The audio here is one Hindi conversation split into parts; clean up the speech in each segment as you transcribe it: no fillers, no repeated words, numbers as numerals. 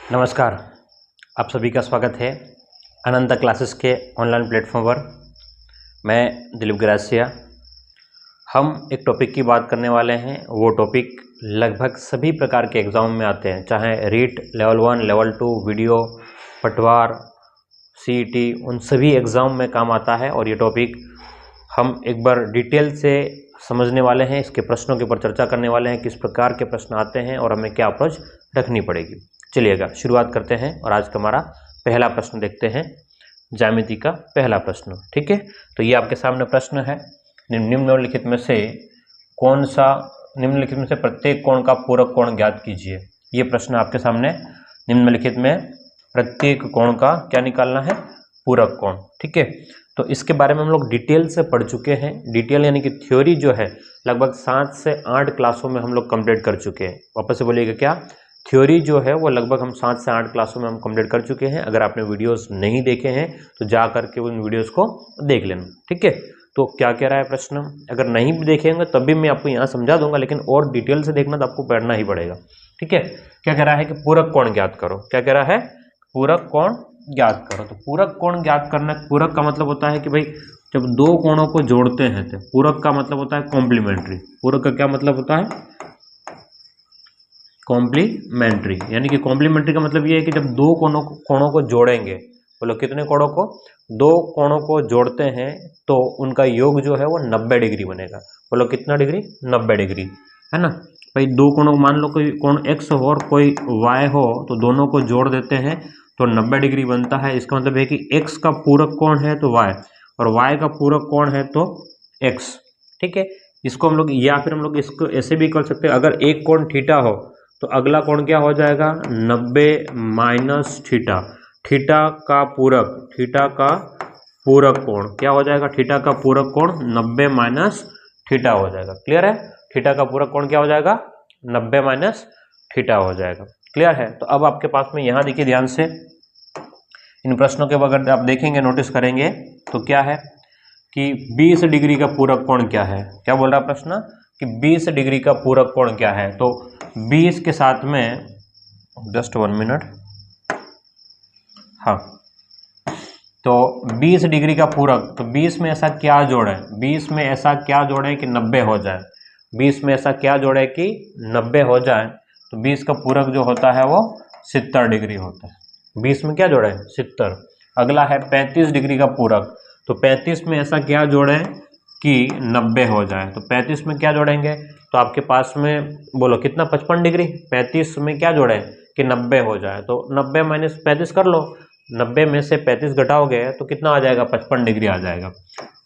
नमस्कार, आप सभी का स्वागत है अनंत क्लासेस के ऑनलाइन प्लेटफॉर्म पर। मैं दिलीप ग्रासिया। हम एक टॉपिक की बात करने वाले हैं। वो टॉपिक लगभग सभी प्रकार के एग्ज़ाम में आते हैं, चाहे रीट लेवल 1, लेवल 2, वीडियो, पटवार, सीईटी, उन सभी एग्ज़ाम में काम आता है। और ये टॉपिक हम एक बार डिटेल से समझने वाले हैं। इसके प्रश्नों के ऊपर चर्चा करने वाले हैं, किस प्रकार के प्रश्न आते हैं और हमें क्या अप्रोच रखनी पड़ेगी। चलिएगा शुरुआत करते हैं और आज का हमारा पहला प्रश्न देखते हैं, ज्यामिति का पहला प्रश्न। ठीक है, तो ये आपके सामने प्रश्न है, निम्नलिखित में से कौन सा निम्नलिखित में से प्रत्येक कोण का पूरक कोण ज्ञात कीजिए। ये प्रश्न आपके सामने निम्नलिखित में प्रत्येक कोण का क्या निकालना है, पूरक कोण। ठीक है, तो इसके बारे में हम लोग डिटेल से पढ़ चुके हैं। डिटेल यानी कि थ्योरी जो है लगभग 7 से 8 क्लासों में हम लोग कंप्लीट कर चुके हैं। वापस से बोलिएगा क्या, थ्योरी जो है वो लगभग हम 7 से 8 क्लासों में हम कंप्लीट कर चुके हैं। अगर आपने वीडियोस नहीं देखे हैं तो जा करके उन वीडियोस को देख लेना। ठीक है, तो क्या कह रहा है प्रश्न, अगर नहीं भी देखेंगे तब भी मैं आपको यहाँ समझा दूंगा, लेकिन और डिटेल से देखना तो आपको पढ़ना ही पड़ेगा। ठीक है, क्या कह रहा है कि पूरक कोण ज्ञात करो। क्या कह रहा है, पूरक कोण ज्ञात करो। तो पूरक कोण ज्ञात करना, पूरक का मतलब होता है कि भाई जब दो कोणों को जोड़ते हैं तो पूरक का मतलब होता है कॉम्प्लीमेंट्री। पूरक का क्या मतलब होता है, कॉम्प्लीमेंट्री। यानी कि कॉम्प्लीमेंट्री का मतलब ये है कि जब दो कोणों को जोड़ेंगे, बोलो कितने कोणों को, दो कोणों को जोड़ते हैं तो उनका योग जो है वो 90 डिग्री बनेगा। बोलो कितना डिग्री, 90 डिग्री, है ना भाई। दो कोणों, मान लो कोई कोण x हो और कोई y हो, तो दोनों को जोड़ देते हैं तो 90 डिग्री बनता है। इसका मतलब है कि x का पूरक कोण है तो y, और y का पूरक कोण है तो x। ठीक है, इसको हम लोग, या फिर हम लोग इसको ऐसे भी कर सकते हैं, अगर एक कोण थीटा हो तो अगला कोण क्या हो जाएगा, 90 माइनस थीटा। थीटा का पूरक कोण क्या हो जाएगा, थीटा का पूरक कोण 90 माइनस थीटा हो जाएगा। क्लियर है, थीटा का पूरक कोण क्या हो जाएगा, 90 माइनस थीटा हो जाएगा। क्लियर है, तो अब आपके पास में यहाँ देखिए ध्यान से, इन प्रश्नों के अगर आप देखेंगे, नोटिस करेंगे तो क्या है कि 20 डिग्री का पूरक कोण क्या है। क्या बोल रहा प्रश्न कि 20 डिग्री का पूरक कोण क्या है। तो 20 के साथ में, जस्ट 1 मिनट, हाँ, तो 20 डिग्री का पूरक, तो 20 में ऐसा क्या जोड़े, 20 में ऐसा क्या जोड़े कि 90 हो जाए। 20 में ऐसा क्या जोड़े कि 90 हो जाए, तो 20 का पूरक जो होता है वो 70 डिग्री होता है। 20 में क्या जोड़े, 70। अगला है 35 डिग्री का पूरक, तो 35 में ऐसा क्या जोड़े कि 90 हो जाए। तो 35 में क्या जोड़ेंगे, तो आपके पास में बोलो कितना, 55 डिग्री। 35 में क्या जोड़े कि 90 हो जाए, तो 90 माइनस 35 कर लो। 90 में से 35 घटाओगे तो कितना आ जाएगा, 55 डिग्री आ जाएगा।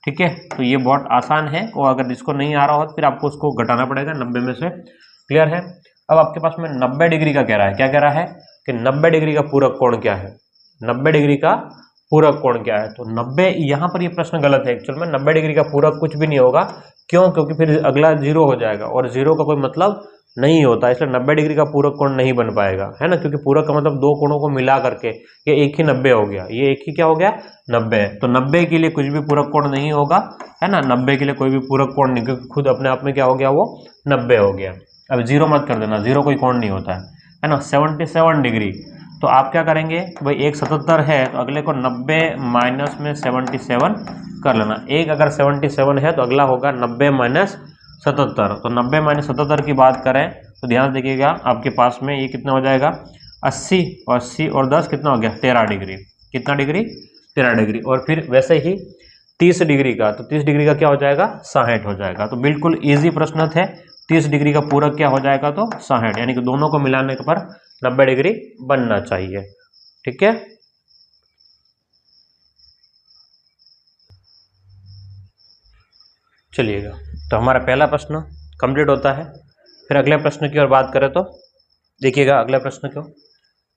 ठीक है, तो ये बहुत आसान है, और अगर इसको नहीं आ रहा हो तो फिर आपको उसको घटाना पड़ेगा 90 में से। क्लियर है, अब आपके पास में 90 डिग्री का कह रहा है। क्या कह रहा है कि 90 डिग्री का पूरक कोण क्या है, 90 डिग्री का पूरक कोण क्या है। तो 90, यहाँ पर ये प्रश्न गलत है एक्चुअल में। 90 डिग्री का पूरक कुछ भी नहीं होगा, क्यों, क्योंकि फिर अगला जीरो हो जाएगा और जीरो का कोई मतलब नहीं होता, इसलिए 90 डिग्री का पूरक कोण नहीं बन पाएगा, है ना। क्योंकि पूरक का मतलब दो कोणों को मिला करके, ये एक ही 90 हो गया, ये एक ही क्या हो गया, 90। तो 90 के लिए कुछ भी पूरक कोण नहीं होगा, है ना। 90 के लिए कोई भी पूरक कोण नहीं, क्योंकि खुद अपने आप में क्या हो गया, वो 90 हो गया। अब जीरो मत कर देना, जीरो कोई कोण नहीं होता है ना। 77 डिग्री, तो आप क्या करेंगे भाई, एक 77 है तो अगले को 90 माइनस में 77 कर लेना। एक अगर 77 है तो अगला होगा 90 माइनस 77। तो 90 माइनस 77 की बात करें तो ध्यान देखिएगा, आपके पास में ये कितना हो जाएगा, 80, और 80 और 10 कितना हो गया, 13 डिग्री। कितना डिग्री, 13 डिग्री। और फिर वैसे ही 30 डिग्री का, तो 30 डिग्री का क्या हो जाएगा, 60 हो जाएगा। तो बिल्कुल ईजी प्रश्न थे। 30 डिग्री का पूरक क्या हो जाएगा, तो 60, यानी कि दोनों को मिलाने पर 90 डिग्री बनना चाहिए। ठीक है, चलिएगा, तो हमारा पहला प्रश्न कंप्लीट होता है। फिर अगले प्रश्न की ओर बात करें तो देखिएगा, अगला प्रश्न क्यों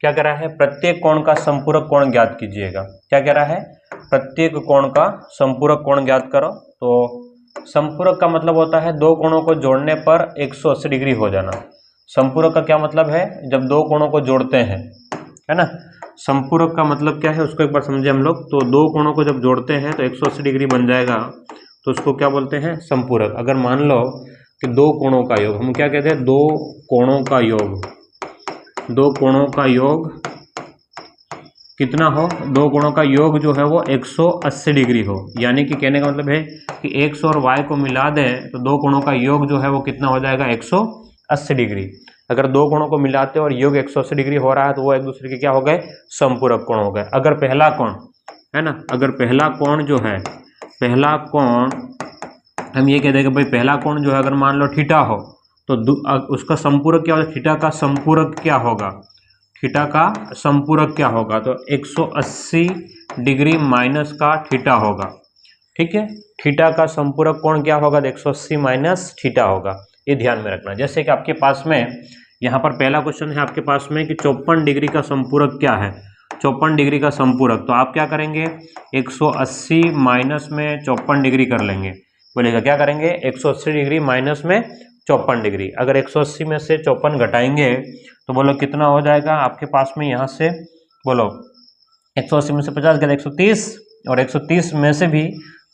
क्या कह रहा है, प्रत्येक कोण का संपूरक कोण ज्ञात कीजिएगा। क्या कह रहा है, प्रत्येक कोण का संपूरक कोण ज्ञात करो। तो संपूरक का मतलब होता है दो कोणों को जोड़ने पर 180 डिग्री हो जाना। संपूरक का क्या मतलब है, जब दो कोणों को जोड़ते हैं, है ना। संपूरक का मतलब क्या है उसको एक बार समझे हम लोग। तो दो कोणों को जब जोड़ते हैं तो 180 डिग्री बन जाएगा, तो उसको क्या बोलते हैं, संपूरक। अगर मान लो कि दो कोणों का योग, हम क्या कहते हैं, दो कोणों का योग, दो कोणों का योग कितना हो, दो कोणों का योग जो है वो 180 डिग्री हो। यानी कि कहने का मतलब है कि x और y को मिला दें तो दो कोणों का योग जो है वो कितना हो जाएगा, 180 डिग्री। अगर दो कोणों को मिलाते और योग 180 डिग्री हो रहा है तो वो एक दूसरे के क्या हो गए, समपूरक कोण हो गए। अगर पहला कोण है ना, अगर पहला कोण जो है, पहला कोण हम ये कह देंगे भाई पहला कोण जो है अगर मान लो थीटा हो तो उसका समपूरक क्या होगा, थीटा का समपूरक क्या होगा, थीटा का समपूरक क्या होगा, तो 180 डिग्री माइनस का थीटा होगा। ठीक है, थीटा का संपूरक कोण क्या होगा, 180 माइनस थीटा होगा। ये ध्यान में रखना। जैसे कि आपके पास में यहाँ पर पहला क्वेश्चन है आपके पास में कि 54 डिग्री का संपूरक क्या है, 54 डिग्री का संपूरक। तो आप क्या करेंगे, 180 माइनस में 54 डिग्री कर लेंगे। बोलेगा क्या करेंगे, 180 डिग्री माइनस में 54 डिग्री। अगर 180 में से 54 घटाएंगे तो बोलो कितना हो जाएगा आपके पास में, यहाँ से बोलो 180 में से 50 गया 130, और 130 में से भी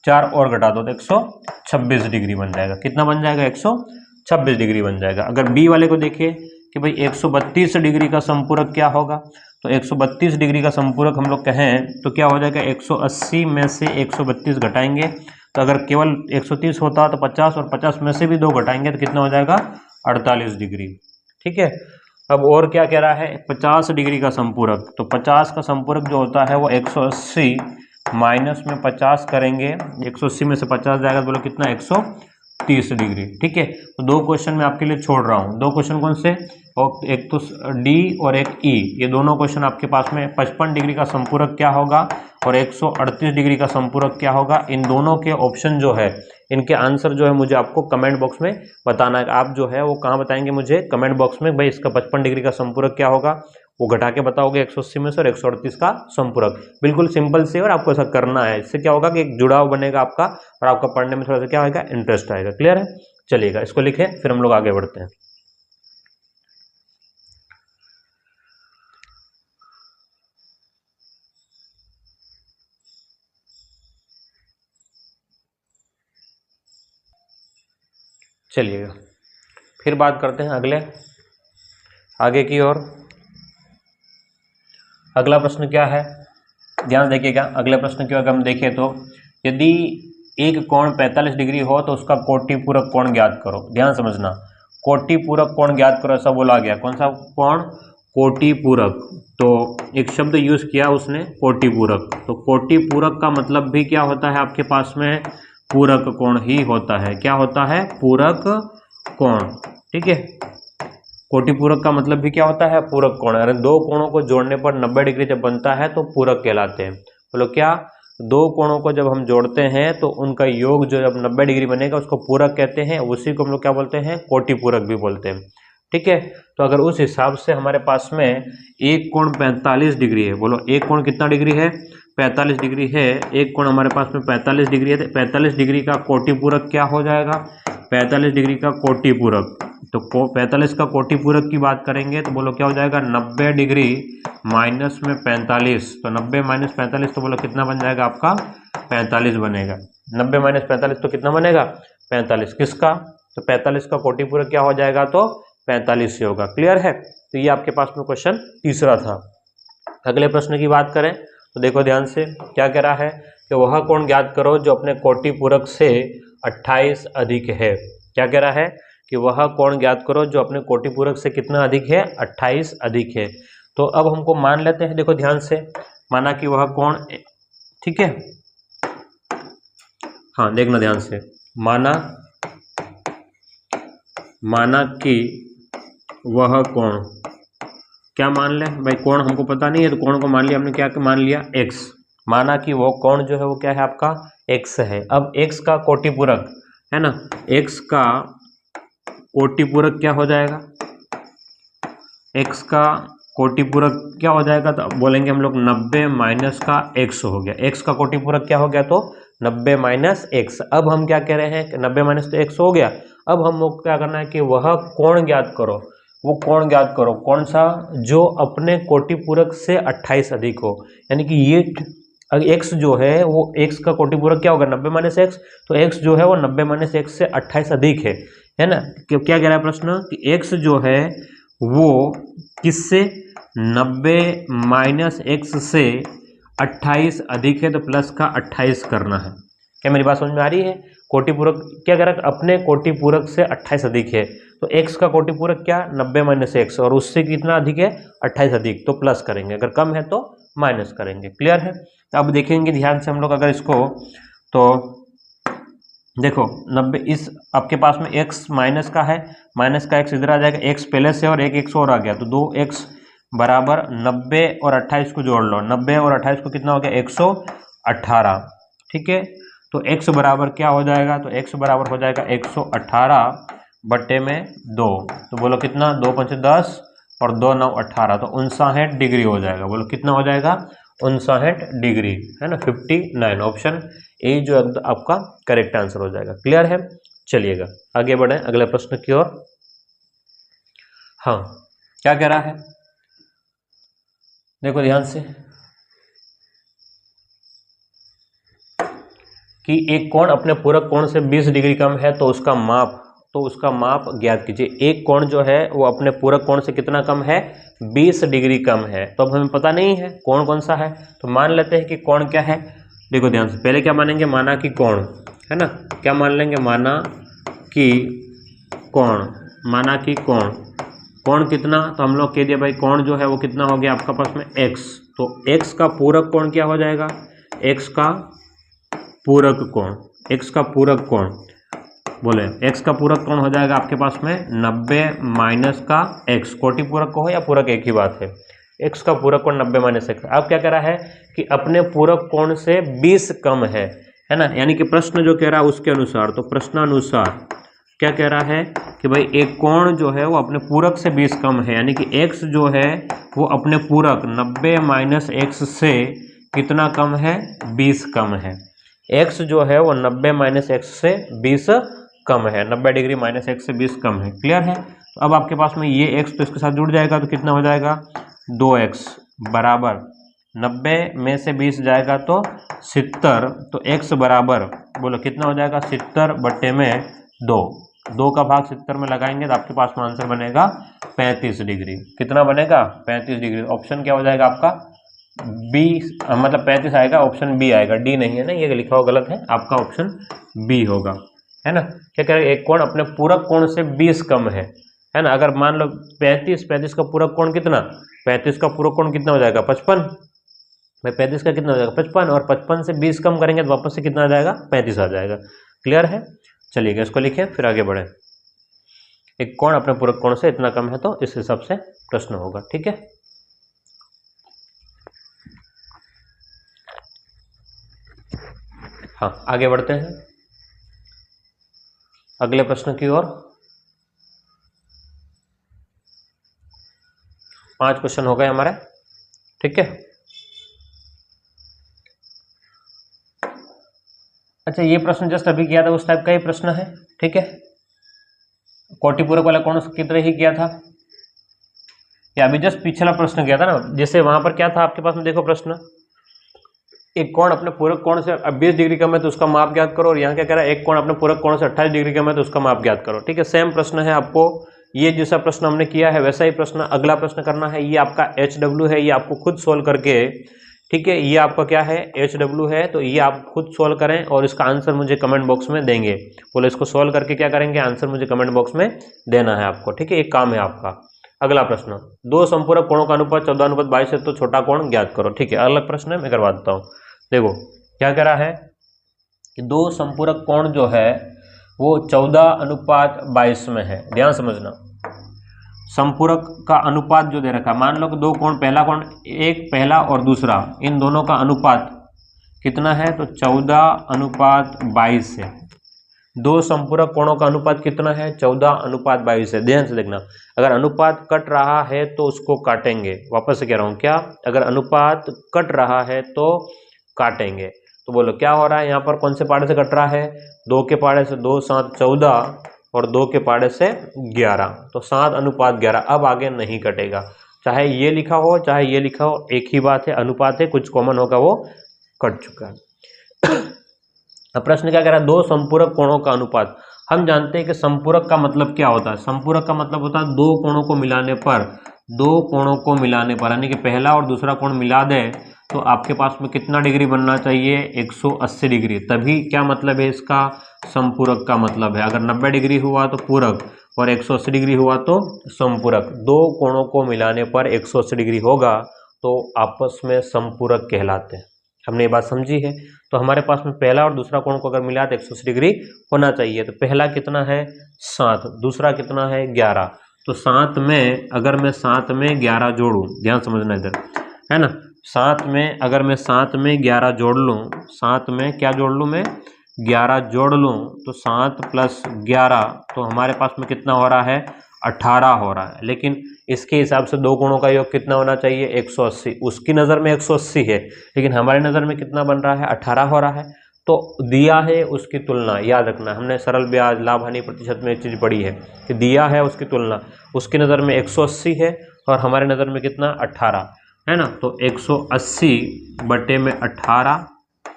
4 और घटा दो तो 126 डिग्री बन जाएगा। कितना बन जाएगा, 126 डिग्री बन जाएगा। अगर बी वाले को देखिए कि भाई 132 डिग्री का संपूरक क्या होगा, तो 132 डिग्री का संपूरक हम लोग कहें तो क्या हो जाएगा, 180 में से 132 घटाएंगे तो अगर केवल 130 होता तो 50, और 50 में से भी 2 घटाएंगे तो कितना हो जाएगा, 48 डिग्री। ठीक है, अब और क्या कह रहा है, 50 डिग्री का संपूरक। तो 50 का संपूरक जो होता है वो 180 माइनस में 50 करेंगे, 180 में से 50 जाएगा तो बोलो कितना, 130 डिग्री। ठीक है, तो दो क्वेश्चन मैं आपके लिए छोड़ रहा हूँ। दो क्वेश्चन कौन से, और एक तो डी और एक ई, ये दोनों क्वेश्चन आपके पास में 55 डिग्री का संपूरक क्या होगा और 138 डिग्री का संपूरक क्या होगा। इन दोनों के ऑप्शन जो है, इनके आंसर जो है मुझे आपको कमेंट बॉक्स में बताना है। आप जो है वो कहाँ बताएंगे मुझे, कमेंट बॉक्स में। भाई इसका 55 डिग्री का संपूरक क्या होगा वो घटा के बताओगे 180 में से, और 138 का संपूरक। बिल्कुल सिंपल से, और आपको ऐसा करना है। इससे क्या होगा कि एक जुड़ाव बनेगा आपका, और आपका पढ़ने में थोड़ा सा क्या होगा, इंटरेस्ट आएगा। क्लियर है, चलिएगा इसको लिखें फिर हम लोग आगे बढ़ते हैं। चलिएगा फिर बात करते हैं आगे की ओर। अगला प्रश्न क्या है, ध्यान देखिएगा। अगले प्रश्न की ओर हम देखें तो यदि एक कोण 45 डिग्री हो तो उसका कोटिपूरक कोण ज्ञात करो। ध्यान समझना, कोटिपूरक कोण ज्ञात करो ऐसा बोला गया। कौन सा कोण, कोटिपूरक। तो एक शब्द यूज किया उसने, कोटिपूरक। तो कोटिपूरक का मतलब भी क्या होता है आपके पास में, पूरक कोण ही होता है। क्या होता है, पूरक कोण। ठीक है, कोटिपूरक का मतलब भी क्या होता है, पूरक कोण। अरे दो कोणों को जोड़ने पर 90 डिग्री जब बनता है तो पूरक कहलाते हैं। बोलो क्या, दो कोणों को जब हम जोड़ते हैं तो उनका योग जो जब 90 डिग्री बनेगा उसको पूरक कहते हैं। उसी को हम लोग क्या बोलते हैं, कोटिपूरक भी बोलते हैं। ठीक है, तो अगर उस हिसाब से हमारे पास में एक कोण 45 डिग्री है, बोलो एक कोण कितना डिग्री है, 45 डिग्री है। एक कोण हमारे पास में 45 डिग्री है, तो 45 डिग्री का कोटिपूरक क्या हो जाएगा, 45 डिग्री का कोटिपूरक। तो 45 का कोटिपूरक की बात करेंगे तो बोलो क्या हो जाएगा, 90 डिग्री माइनस में 45। तो 90 माइनस 45 तो बोलो कितना बन जाएगा आपका, 45 बनेगा। 90 माइनस 45 तो कितना बनेगा, 45। किसका, तो 45 का कोटिपूरक क्या हो जाएगा, तो 45 से होगा। क्लियर है, तो ये आपके पास में क्वेश्चन तीसरा था। अगले प्रश्न की बात करें तो देखो ध्यान से, क्या कह रहा है कि वह कोण ज्ञात करो जो अपने कोटिपूरक से 28 अधिक है। क्या कह रहा है कि वह कोण ज्ञात करो जो अपने कोटिपूरक से कितना अधिक है, 28 अधिक है। तो अब हमको मान लेते हैं, देखो ध्यान से, माना कि वह कोण, ठीक है, हाँ देखना ध्यान से, माना कि वह कोण, क्या मान ले भाई, कोण हमको पता नहीं है तो कोण को मान लिया हमने, क्या मान लिया, x। माना कि वो कोण जो है वो क्या है आपका, x है। अब x का कोटिपूरक है ना, x का कोटिपूरक क्या हो जाएगा, x का कोटिपूरक क्या हो जाएगा, तो बोलेंगे हम लोग 90 माइनस का x हो गया। x का कोटिपूरक क्या हो गया, तो 90 माइनस x। अब हम क्या कह रहे हैं कि 90 माइनस तो x हो गया। अब हम लोग क्या करना है कि वह कोण ज्ञात करो, वो कोण ज्ञात करो। कौन सा, जो अपने कोटिपूरक से 28 अधिक हो। यानी कि ये x जो है वो x का कोटिपूरक क्या होगा, 90 माइनस एक्स। तो x जो है वो 90 माइनस एक्स से 28 अधिक है ना। क्या कह रहा है प्रश्न कि x जो है वो किससे, 90 माइनस एक्स से 28 अधिक है तो प्लस का 28 करना है। क्या मेरी बात समझ में आ रही है? कोटि पूरक क्या कह रहा है, अपने कोटि पूरक से 28 अधिक है तो x का कोटि पूरक क्या 90 माइनस एक्स, और उससे कितना अधिक है 28 अधिक, तो प्लस करेंगे, अगर कम है तो माइनस करेंगे। क्लियर है? तो अब देखेंगे ध्यान से हम लोग अगर इसको, तो देखो 90 इस आपके पास में x माइनस का है, माइनस का x इधर आ जाएगा, x पहले से और एक x और आ गया तो 2x बराबर 90 और 28 को जोड़ लो, 90 और 28 को कितना हो गया 118। ठीक है, तो x बराबर क्या हो जाएगा, तो x बराबर हो जाएगा 118 बट्टे में 2, तो बोलो कितना 2 5 10 और 2 9 18, तो 59 डिग्री हो जाएगा। बोलो कितना हो जाएगा 59 डिग्री, है ना, 59। ऑप्शन ए जो आपका करेक्ट आंसर हो जाएगा। क्लियर है? चलिएगा आगे बढ़े अगले प्रश्न की ओर। हाँ, क्या कह रहा है, देखो ध्यान से कि एक कोण अपने पूरक कोण से 20 डिग्री कम है तो उसका माप ज्ञात कीजिए। एक कोण जो है वो अपने पूरक कोण से कितना कम है 20 डिग्री कम है, तो अब हमें पता नहीं है कोण कौन सा है, तो मान लेते हैं कि कोण क्या है। देखो ध्यान से, पहले क्या मानेंगे, माना कि कोण, है ना, क्या मान लेंगे, माना कि कोण, माना कि कोण कितना, तो हम लोग कह दिया भाई कोण जो है वो कितना हो गया आपका पास में x, तो x का पूरक कोण क्या हो जाएगा, x का पूरक कोण, x का पूरक कोण, बोले x का पूरक कोण हो जाएगा आपके पास में 90 माइनस का x, कोटि पूरक को हो या पूरक एक ही बात है, x का पूरक कोण 90 माइनस x। अब क्या कह रहा है कि अपने पूरक कोण से 20 कम है ना, यानी कि प्रश्न जो कह रहा है उसके अनुसार, तो प्रश्नानुसार क्या कह रहा है कि भाई एक कोण जो है वो अपने पूरक से 20 कम है, यानी कि x जो है वो अपने पूरक 90 माइनस x से कितना कम है 20 कम है। x जो है वो 90 माइनस एक्स से 20 कम है, 90 डिग्री माइनस एक्स से 20 कम है। क्लियर है? तो अब आपके पास में ये x तो इसके साथ जुड़ जाएगा तो कितना हो जाएगा 2x बराबर 90 में से 20 जाएगा तो 70, तो x बराबर बोलो कितना हो जाएगा 70 बट्टे में 2 का भाग 70 में लगाएंगे तो आपके पास में आंसर बनेगा 35 डिग्री। कितना बनेगा 35 डिग्री। ऑप्शन क्या हो जाएगा आपका बी, मतलब 35 आएगा, ऑप्शन बी आएगा, डी नहीं है ना, ये लिखा हुआ गलत है, आपका ऑप्शन बी होगा, है ना। क्या कह रहे हैं, एक कोण अपने पूरक कोण से 20 कम है ना, अगर मान लो 35 का पूरक कोण कितना, 35 का पूरक कोण कितना हो जाएगा 55, भाई 35 का कितना हो जाएगा 55, और 55 से 20 कम करेंगे तो वापस से कितना आ जाएगा 35 आ जाएगा। क्लियर है? चलिएगा इसको लिखें फिर आगे बढ़े। एक कोण अपने पूरक कोण से इतना कम है तो इस हिसाब से प्रश्न होगा। ठीक है, हाँ आगे बढ़ते हैं अगले प्रश्न की ओर। 5 क्वेश्चन हो गए हमारे। ठीक है, अच्छा ये प्रश्न जस्ट अभी किया था उस टाइप का ही प्रश्न है। ठीक है, कोटि पूरक वाला कोण की तरह ही किया था, या अभी जस्ट पिछला प्रश्न किया था ना, जैसे वहां पर क्या था आपके पास में, देखो प्रश्न, एक कोण अपने पूरक कोण से 20 डिग्री कम है तो उसका माप ज्ञात करो, और यहाँ क्या कह रहा है एक कोण अपने पूरक कोण से 28 डिग्री कम है तो उसका माप ज्ञात करो। ठीक है, सेम प्रश्न है, आपको ये जैसा प्रश्न हमने किया है वैसा ही प्रश्न अगला प्रश्न करना है। ये आपका HW है, ये आपको खुद सोल्व करके, ठीक है, ये आपका क्या है HW है, तो ये आप खुद सोल्व करें और इसका आंसर मुझे कमेंट बॉक्स में देंगे। बोले इसको सोल्व करके क्या करेंगे, आंसर मुझे कमेंट बॉक्स में देना है आपको। ठीक है, एक काम है आपका। अगला प्रश्न, दो संपूरक कोणों का अनुपात 14:22 है तो छोटा कोण ज्ञात करो। ठीक है, अलग प्रश्न है, मैं करवा देता हूँ। देखो क्या कह रहा है कि दो संपूरक कोण जो है वो 14:22 में है। ध्यान समझना, संपूरक का अनुपात जो दे रखा है, मान लो कि दो कोण, पहला कोण एक पहला और दूसरा, इन दोनों का अनुपात कितना है, तो 14:22 है। दो संपूरक कोणों का अनुपात कितना है, 14:22 है। ध्यान से देखना, अगर अनुपात कट रहा है तो उसको काटेंगे। वापस से कह रहा हूं, क्या, अगर अनुपात कट रहा है तो काटेंगे। तो बोलो क्या हो रहा है यहाँ पर, कौन से पाड़े से कट रहा है, 2 के पाड़े से, 2 7 14 और 2 के पाड़े से 11, तो 7:11। अब आगे नहीं कटेगा, चाहे ये लिखा हो चाहे ये लिखा हो, एक ही बात है, अनुपात है, कुछ कॉमन होगा वो कट चुका है। अब प्रश्न क्या कह रहा है, दो संपूरक कोणों का अनुपात। हम जानते हैं कि संपूरक का मतलब क्या होता है, संपूरक का मतलब होता है दो कोणों को मिलाने पर दो कोणों को मिलाने पर, यानी कि पहला और दूसरा कोण मिला दे तो आपके पास में कितना डिग्री बनना चाहिए, 180 डिग्री। तभी क्या मतलब है इसका, समपूरक का मतलब है। अगर 90 डिग्री हुआ तो पूरक और 180 डिग्री हुआ तो समपूरक। दो कोणों को मिलाने पर 180 डिग्री होगा तो आपस में समपूरक कहलाते हैं। हमने ये बात समझी है। तो हमारे पास में पहला और दूसरा कोण को अगर मिला तो 180 डिग्री होना चाहिए। तो पहला कितना है 7, दूसरा कितना है 11। तो 7 में अगर मैं 7 में 11 जोड़ूं, ध्यान समझना इधर, है ना, 7 में अगर मैं 7 में 11 जोड़ लूँ, 7 में क्या जोड़ लूँ मैं, 11 जोड़ लूँ, तो 7 + 11 तो हमारे पास में कितना हो रहा है, 18 हो रहा है। लेकिन इसके हिसाब से दो कोणों का योग कितना होना चाहिए, 180। उसकी नज़र में 180 है, लेकिन हमारी नज़र में कितना बन रहा है, 18 हो रहा है। तो दिया है उसकी तुलना, याद रखना, हमने सरल ब्याज लाभ हानि प्रतिशत में एक चीज़ पढ़ी है कि दिया है उसकी तुलना, उसकी नज़र में 180 है और हमारे नज़र में कितना, 18 है ना। तो 180/18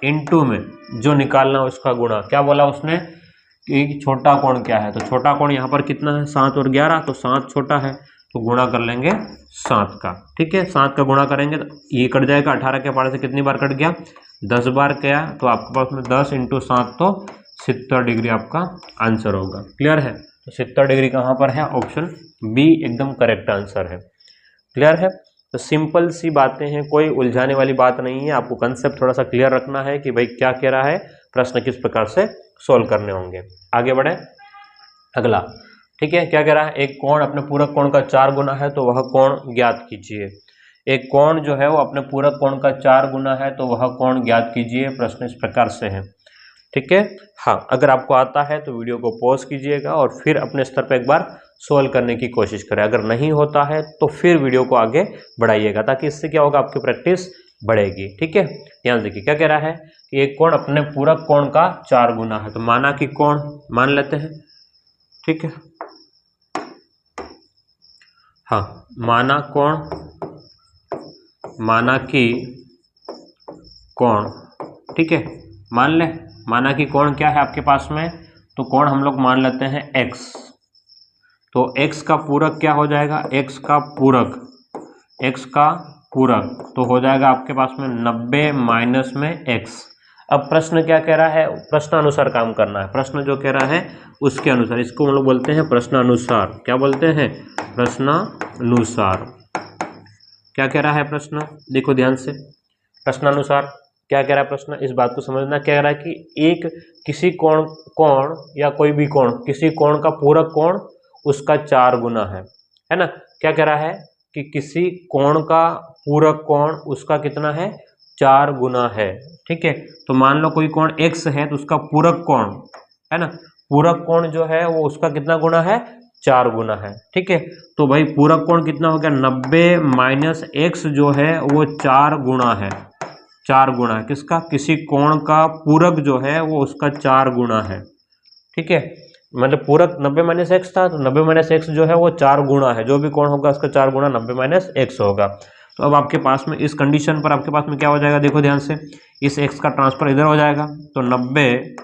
इंटू में जो निकालना उसका गुणा, क्या बोला उसने कि छोटा कोण क्या है, तो छोटा कोण यहाँ पर कितना है, 7 और 11, तो 7 छोटा है तो गुणा कर लेंगे 7 का। ठीक है, 7 का गुणा करेंगे तो ये कट जाएगा, 18 के पार से कितनी बार कट गया, 10 बार गया। तो आपके पास में 10 × 7 तो 70 डिग्री आपका आंसर होगा। क्लियर है, तो 70 डिग्री कहाँ पर है, ऑप्शन बी एकदम करेक्ट आंसर है। क्लियर है, तो सिंपल सी बातें हैं, कोई उलझाने वाली बात नहीं है। आपको कंसेप्ट थोड़ा सा क्लियर रखना है कि भाई क्या कह रहा है, प्रश्न किस प्रकार से सोल्व करने होंगे। आगे बढ़े, अगला, ठीक है, क्या कह रहा है, एक कोण अपने पूरक कोण का 4 गुना है तो वह कोण ज्ञात कीजिए। एक कोण जो है वो अपने पूरक कोण का 4 गुना है तो वह कोण ज्ञात कीजिए। प्रश्न इस प्रकार से है। ठीक है, हाँ, अगर आपको आता है तो वीडियो को पॉज कीजिएगा और फिर अपने स्तर पर एक बार सोल्व करने की कोशिश करें। अगर नहीं होता है तो फिर वीडियो को आगे बढ़ाइएगा, ताकि इससे क्या होगा, आपकी प्रैक्टिस बढ़ेगी। ठीक है, ध्यान देखिए क्या कह रहा है कि एक कोण अपने पूरक कोण का 4 गुना है। तो माना कि कोण मान लेते हैं, ठीक है, हाँ, माना कि कोण, ठीक है, मान ले, माना कि कोण क्या है आपके पास में, तो कोण हम लोग मान लेते हैं x। तो x का पूरक क्या हो जाएगा, x का पूरक तो हो जाएगा आपके पास में 90 माइनस में x। अब प्रश्न क्या कह रहा है, प्रश्न अनुसार काम करना है। प्रश्न जो कह रहा है उसके अनुसार, इसको हम लोग बोलते हैं प्रश्न अनुसार। क्या बोलते हैं, प्रश्न अनुसार। क्या कह रहा है प्रश्न, देखो ध्यान से, प्रश्न अनुसार क्या कह रहा है प्रश्न, इस बात को समझना। क्या कह रहा है कि एक किसी कोण या कोई भी कोण, किसी कोण का पूरक कोण उसका 4 गुना है ना। क्या कह रहा है कि किसी कोण का पूरक कोण उसका कितना है, 4 गुना है। ठीक है, तो मान लो कोई कोण x है तो उसका पूरक कोण, है ना, पूरक कोण जो है वो उसका कितना गुना है, 4 गुना है। ठीक है, तो भाई पूरक कोण कितना हो गया, 90 माइनस x जो है वो 4 गुना है। 4 गुना है किसका, किसी कोण का पूरक जो है वो उसका 4 गुना है। ठीक है, मतलब पूरक 90 माइनस एक्स था, तो 90 माइनस एक्स जो है वो 4 गुना है। जो भी कोण होगा उसका 4 गुना 90 माइनस एक्स होगा। तो अब आपके पास में इस कंडीशन पर आपके पास में क्या हो जाएगा, देखो ध्यान से, इस एक्स का ट्रांसफर इधर हो जाएगा। तो 90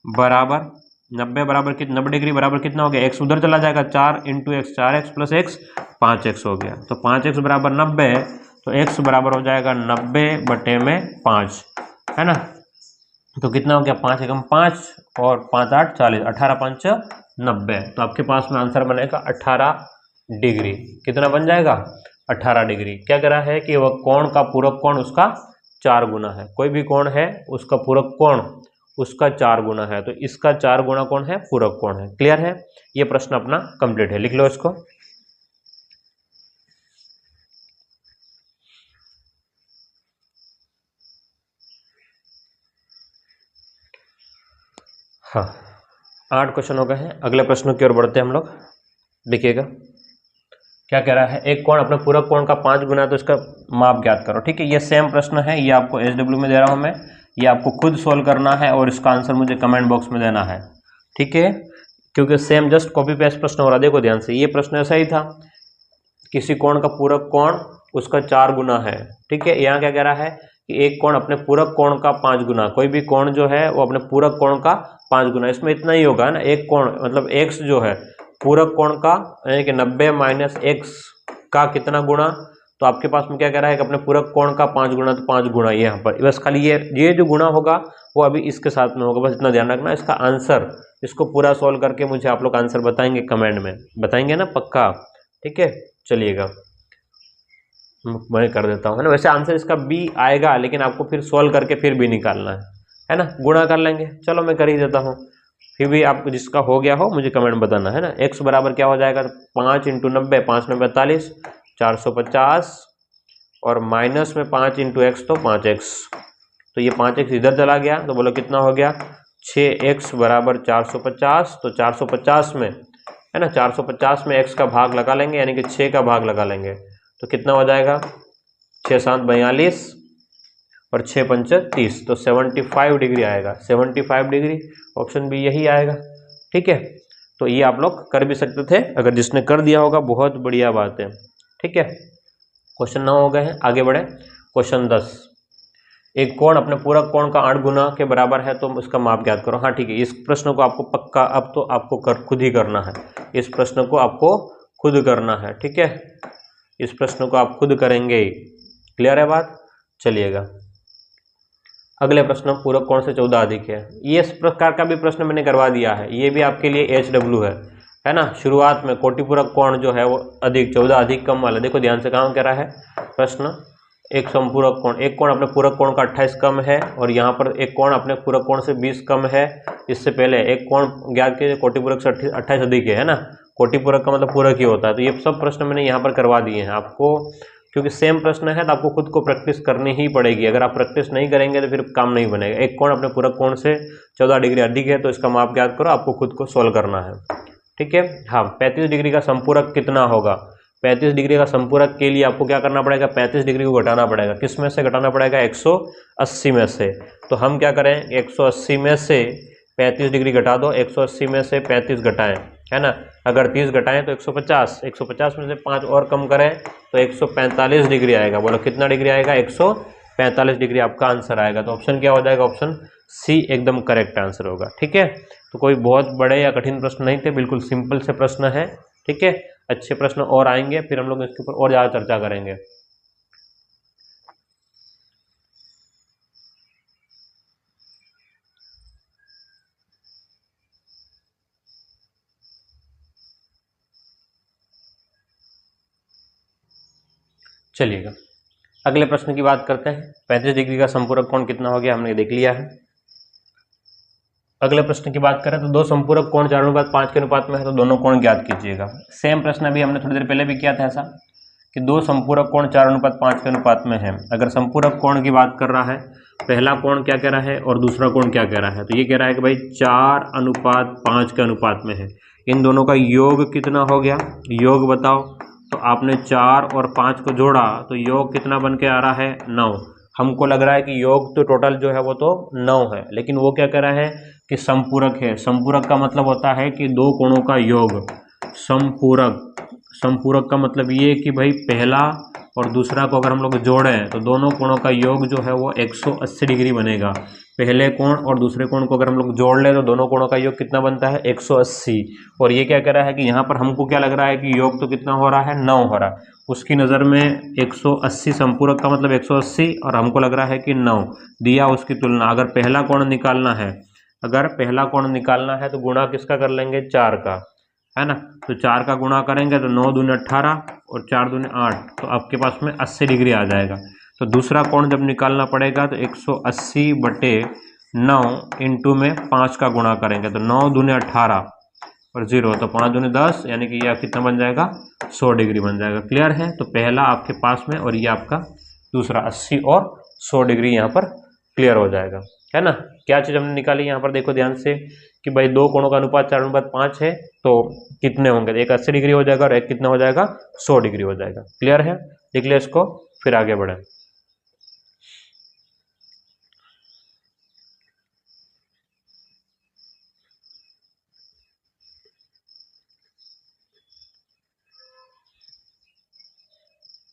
बराबर कितना, 90 डिग्री बराबर कितना हो गया, एक्स उधर चला जाएगा, 4 × x 4x plus x 5x हो गया। तो 5x बराबर 90, तो x बराबर हो जाएगा 90/5, है ना। तो कितना हो गया, 5 एकम 5 और 5 8 40, 18 5 90। तो आपके पास में आंसर बनेगा 18 डिग्री। कितना बन जाएगा, 18 डिग्री। क्या कह रहा है कि वह कोण का पूरक कोण उसका 4 गुना है। कोई भी कोण है उसका पूरक कोण उसका 4 गुना है, तो इसका 4 गुना कौन है, पूरक कोण है। क्लियर है, ये प्रश्न अपना कंप्लीट है, लिख लो इसको। हाँ, 8 क्वेश्चन हो गए हैं। अगले प्रश्नों की ओर बढ़ते हैं हम लोग। देखिएगा क्या कह रहा है, एक कोण अपने पूरक कोण का 5 गुना, तो इसका माप ज्ञात करो। ठीक है, ये सेम प्रश्न है, ये आपको SW में दे रहा हूं मैं, ये आपको खुद सोल्व करना है और इसका आंसर मुझे कमेंट बॉक्स में देना है। ठीक है, क्योंकि सेम जस्ट कॉपी पेस्ट प्रश्न हो रहा है। देखो ध्यान से, ये प्रश्न ऐसा ही था, किसी कोण का पूरक कोण उसका 4 गुना है। ठीक है, यहाँ क्या कह रहा है कि एक कोण अपने पूरक कोण का 5 गुना, कोई भी कोण जो है वो अपने पूरक कोण का 5 गुना, इसमें इतना ही होगा ना, एक कोण मतलब x जो है पूरक कोण का, यानी कि 90 माइनस एक्स का कितना गुणा, तो आपके पास में क्या कह रहा है कि अपने पूरक कोण का 5 गुणा, तो 5 गुणा ये यहाँ पर, बस खाली ये जो गुणा होगा वो अभी इसके साथ में होगा, बस इतना ध्यान रखना। इसका आंसर, इसको पूरा सॉल्व करके मुझे आप लोग आंसर बताएंगे, कमेंट में बताएंगे ना पक्का, ठीक है। चलिएगा मैं कर देता हूँ, है ना। वैसे आंसर इसका बी आएगा, लेकिन आपको फिर सॉल्व करके फिर भी निकालना है ना, गुणा कर लेंगे। चलो मैं कर ही देता हूँ, फिर भी आपको जिसका हो गया हो मुझे कमेंट बताना, है ना। x बराबर क्या हो जाएगा, 5 × 90, 5 × 9 = 42, 450, और माइनस में 5 × x तो 5x, तो ये 5x इधर चला गया, तो बोलो कितना हो गया, 6x बराबर 450। तो 450 में, है ना, 450 में x का भाग लगा लेंगे, यानी कि 6 का भाग लगा लेंगे, तो कितना हो जाएगा, 6 × 7 = 42 और 6 × 5 = 30, तो 75 डिग्री आएगा, 75 डिग्री, ऑप्शन बी यही आएगा, ठीक है। तो ये आप लोग कर भी सकते थे, अगर जिसने कर दिया होगा बहुत बढ़िया बात है, ठीक है। क्वेश्चन 9 हो गए हैं, आगे बढ़े। क्वेश्चन 10, एक कोण अपने पूरक कोण का 8 गुना के बराबर है, तो उसका माप ज्ञात करो। हाँ ठीक है, इस प्रश्न को आपको पक्का अब तो आपको खुद ही करना है, इस प्रश्न को आपको खुद करना है, ठीक है। इस प्रश्न को आप खुद करेंगे, क्लियर है बात। चलिएगा अगले प्रश्न, पूरक कोण से 14 अधिक है। ये इस प्रकार का भी प्रश्न मैंने करवा दिया है, ये भी आपके लिए HW है ना। शुरुआत में कोटिपूरक कोण जो है वो अधिक, 14 अधिक कम वाला, देखो ध्यान से काम कह रहा है प्रश्न। एक संपूरक कोण, एक कोण अपने पूरक कोण का 28 कम है, और यहाँ पर एक कोण अपने पूरक कोण से 20 कम है। इससे पहले एक कोण ज्ञात कीजिए कोटिपूरक से 28 अधिक है ना। कोटिपूरक का मतलब पूरक ही होता है। तो ये सब प्रश्न मैंने यहाँ पर करवा दिए हैं आपको, क्योंकि सेम प्रश्न है तो आपको खुद को प्रैक्टिस करनी ही पड़ेगी। अगर आप प्रैक्टिस नहीं करेंगे तो फिर काम नहीं बनेगा। एक कोण अपने पूरक कोण से 14 डिग्री अधिक है, तो इसका माप ज्ञात करो, आपको खुद को सोल्व करना है, ठीक है। हाँ, 35 डिग्री का संपूरक कितना होगा। 35 डिग्री का संपूरक के लिए आपको क्या करना पड़ेगा, 35 डिग्री को घटाना पड़ेगा। किस में से घटाना पड़ेगा, 180 में से। तो हम क्या करें, 180 में से 35 डिग्री घटा दो, 180 में से 35 घटाएं, है ना। अगर 30 घटाएं तो 150, 150 में से 5 और कम करें तो 145 डिग्री आएगा। बोलो कितना डिग्री आएगा, 145 डिग्री आपका आंसर आएगा। तो ऑप्शन क्या हो जाएगा, ऑप्शन सी एकदम करेक्ट आंसर होगा, ठीक है। तो कोई बहुत बड़े या कठिन प्रश्न नहीं थे, बिल्कुल सिंपल से प्रश्न है, ठीक है। अच्छे प्रश्न और आएंगे, फिर हम लोग इसके ऊपर और ज़्यादा चर्चा करेंगे। चलिएगा अगले प्रश्न की बात करते हैं। 35 डिग्री का संपूरक कोण कितना हो गया, हमने देख लिया है। अगले प्रश्न की बात करें तो दो संपूरक कोण 4:5 के अनुपात में है, तो दोनों कोण ज्ञात कीजिएगा। सेम प्रश्न अभी हमने थोड़ी देर पहले भी किया था ऐसा, कि दो संपूरक कोण 4:5 के अनुपात में है। अगर संपूरक कोण की बात कर रहा है, पहला कोण क्या कह रहा है और दूसरा कोण क्या कह रहा है, तो ये कह रहा है कि भाई 4:5 के अनुपात में है। इन दोनों का योग कितना हो गया, योग बताओ। तो आपने 4 और 5 को जोड़ा तो योग कितना बन के आ रहा है, 9। हमको लग रहा है कि योग तो टोटल जो है वो तो 9 है, लेकिन वो क्या कह रहा है कि संपूरक है। संपूरक का मतलब होता है कि दो कोणों का योग। संपूरक, संपूरक का मतलब ये कि भाई पहला और दूसरा को अगर हम लोग जोड़ें तो दोनों कोणों का योग जो है वो 180 डिग्री बनेगा। पहले कोण और दूसरे कोण को अगर हम लोग जोड़ लें तो दोनों कोणों का योग कितना बनता है, 180। और ये क्या कह रहा है कि यहाँ पर हमको क्या लग रहा है कि योग तो कितना हो रहा है, 9 हो रहा है। उसकी नज़र में 180 संपूरक का मतलब 180, और हमको लग रहा है कि 9 दिया। उसकी तुलना, अगर पहला कोण निकालना है, अगर पहला कोण निकालना है तो गुणा किसका कर लेंगे, 4 का, है ना। तो 4 का गुणा करेंगे तो 9 दूनी 18 और 4 दूनी 8, तो आपके पास में 80 डिग्री आ जाएगा। तो दूसरा कोण जब निकालना पड़ेगा तो 180/9 इंटू में 5 का गुणा करेंगे, तो 9 दूनी 18 और 0, तो 5 दूनी 10, यानी कि यह कितना बन जाएगा, 100 डिग्री बन जाएगा। क्लियर है। तो पहला आपके पास में और ये आपका दूसरा 80 और 100 डिग्री यहाँ पर क्लियर हो जाएगा, है ना। क्या चीज़ हमने निकाली यहाँ पर, देखो ध्यान से कि भाई दो कोणों का अनुपात 4:5 है, तो कितने होंगे, एक 80 डिग्री हो जाएगा और एक कितना हो जाएगा, 100 डिग्री हो जाएगा। क्लियर है, लिख ले इसको, फिर आगे बढ़े।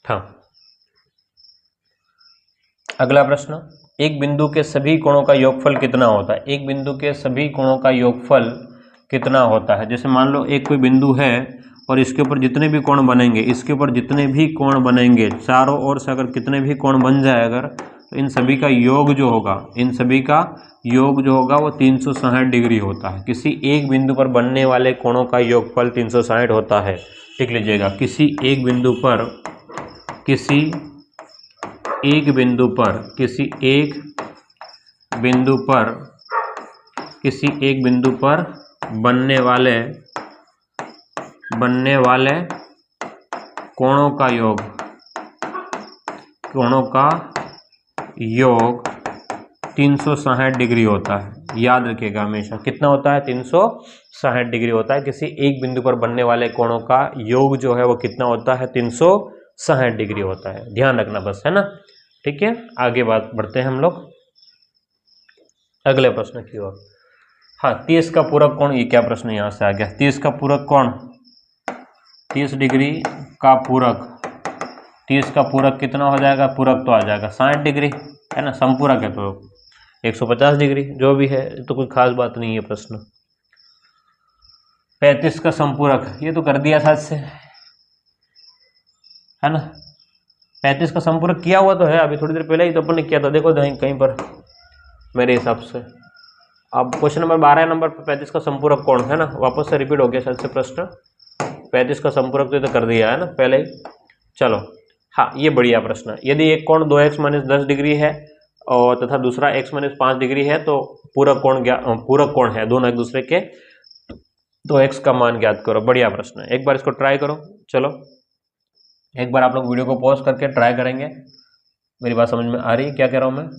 हाँ, अगला प्रश्न, एक बिंदु के सभी कोणों का योगफल कितना होता है। एक बिंदु के सभी कोणों का योगफल कितना होता है। जैसे मान लो एक कोई बिंदु है और इसके ऊपर जितने भी कोण बनेंगे, इसके ऊपर जितने भी कोण बनेंगे, चारों ओर से अगर कितने भी कोण बन जाए अगर, तो इन सभी का योग जो होगा, इन सभी का योग जो होगा वो 360 डिग्री होता है। किसी एक बिंदु पर बनने वाले कोणों का योगफल 360 होता है। लिख लीजिएगा, किसी एक बिंदु पर, किसी एक बिंदु पर, किसी एक बिंदु पर, किसी एक बिंदु पर बनने वाले कोणों का योग, कोणों का योग 360 डिग्री होता है। याद रखिएगा हमेशा, कितना होता है? 360 डिग्री होता है। किसी एक बिंदु पर बनने वाले कोणों का योग जो है वो कितना होता है? 360 डिग्री होता है। ध्यान रखना बस, है ना? ठीक है, आगे बात बढ़ते हैं हम लोग अगले प्रश्न की ओर। हाँ, 30 का पूरक कोण, ये क्या प्रश्न यहाँ से आ गया? 30 का पूरक कोण, 30 डिग्री का पूरक, 30 का पूरक कितना हो जाएगा? पूरक तो आ जाएगा 60 डिग्री, है ना? संपूरक है तो 150 डिग्री, जो भी है तो कोई खास बात नहीं है प्रश्न। 35 का संपूरक, ये तो कर दिया साथ से, है ना? 35 का संपूरक किया हुआ तो है, अभी थोड़ी देर पहले ही तो अपन ने किया था, देखो कहीं पर मेरे हिसाब से। अब क्वेश्चन नंबर 12 नंबर पर 35 का संपूरक कौन है ना, वापस से रिपीट हो गया शायद से प्रश्न। 35 का संपूरक तो कर दिया है ना पहले ही। चलो हाँ, ये बढ़िया प्रश्न है। यदि एक कोण 2x - 10 डिग्री है और तथा दूसरा x - 5 डिग्री है तो पूरक कोण है दोनों एक दूसरे के, तो x का मान ज्ञात करो। बढ़िया प्रश्न है, एक बार इसको ट्राई करो। चलो एक बार आप लोग वीडियो को पॉज करके ट्राई करेंगे। मेरी बात समझ में आ रही है क्या कह रहा हूँ मैं?